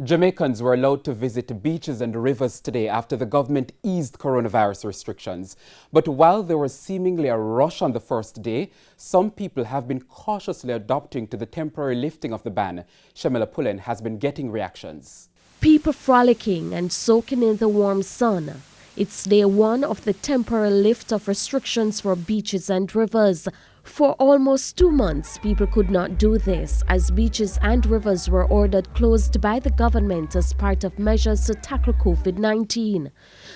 Jamaicans were allowed to visit beaches and rivers today after the government eased coronavirus restrictions. But while there was seemingly a rush on the first day, some people have been cautiously adopting to the temporary lifting of the ban. Shamela Pullen has been getting reactions. People frolicking and soaking in the warm sun. It's day one of the temporary lift of restrictions for beaches and rivers. For almost 2 months, people could not do this as beaches and rivers were ordered closed by the government as part of measures to tackle COVID-19.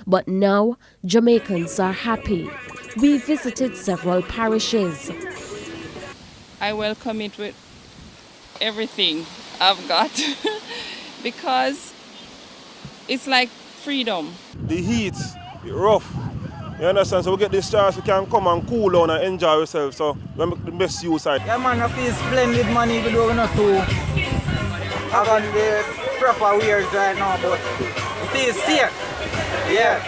But now, Jamaicans are happy. We visited several parishes. I welcome it with everything I've got because it's like freedom. The heat, it's rough. You understand? So we get this chance, we can come and cool down and enjoy ourselves. So we make the best use of it. Yeah, man, I feel splendid money, even though we're not too having the proper wears right now, but it feels safe. Yeah.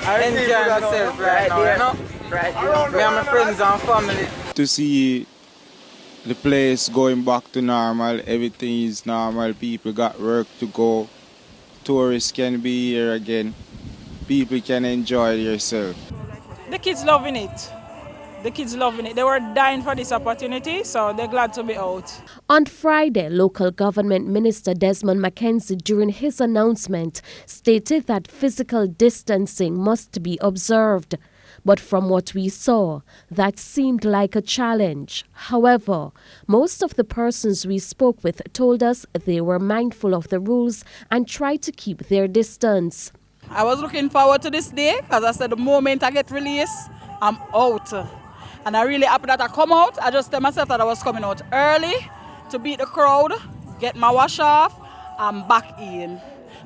I enjoy myself right now, you know? Right. Me and my friends and family. To see the place going back to normal, everything is normal, people got work to go, tourists can be here again. People can enjoy themselves. The kids loving it. The kids loving it. They were dying for this opportunity, so they're glad to be out. On Friday, local government minister Desmond Mackenzie, during his announcement, stated that physical distancing must be observed. But from what we saw, that seemed like a challenge. However, most of the persons we spoke with told us they were mindful of the rules and tried to keep their distance. I was looking forward to this day because I said the moment I get released, I'm out. And I'm really happy that I come out. I just tell myself that I was coming out early to beat the crowd, get my wash off, and back in.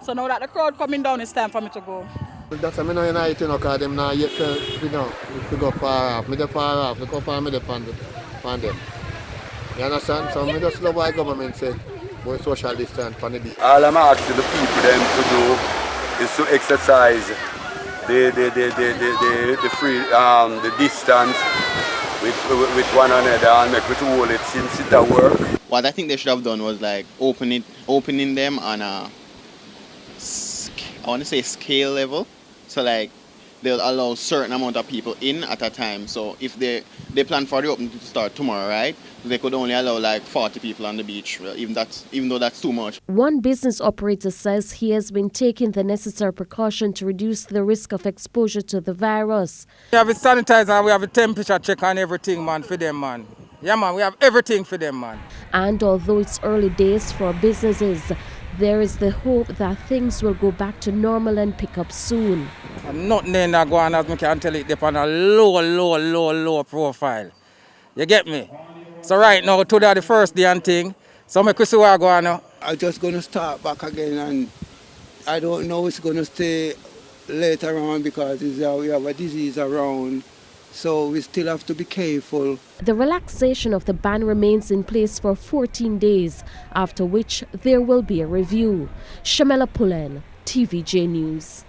So now that the crowd coming down, it's time for me to go. That's why I know United, because them now yet to go far off. Me the far off, they go far me the pan them. You understand? So I just love what the government say about social distance on the beach. All I'm asking the people them to do is to exercise the distance with one another and make it hold it since it at work. What I think they should have done was like opening them on a, I want to say scale level. So like they'll allow certain amount of people in at a time. So if they plan for the opening to start tomorrow, right? They could only allow like 40 people on the beach, even though that's too much. One business operator says he has been taking the necessary precaution to reduce the risk of exposure to the virus. We have a sanitizer and we have a temperature check and everything, man, for them, man. Yeah, man, we have everything for them, man. And although it's early days for businesses, there is the hope that things will go back to normal and pick up soon. And nothing in that going, as I can tell it, they're on a low profile. You get me? So right now, today the first day and thing, so I see where I'm going now. I'm just going to start back again, and I don't know it's going to stay later on because we have a disease around. So we still have to be careful. The relaxation of the ban remains in place for 14 days, after which there will be a review. Shamela Pullen, TVJ News.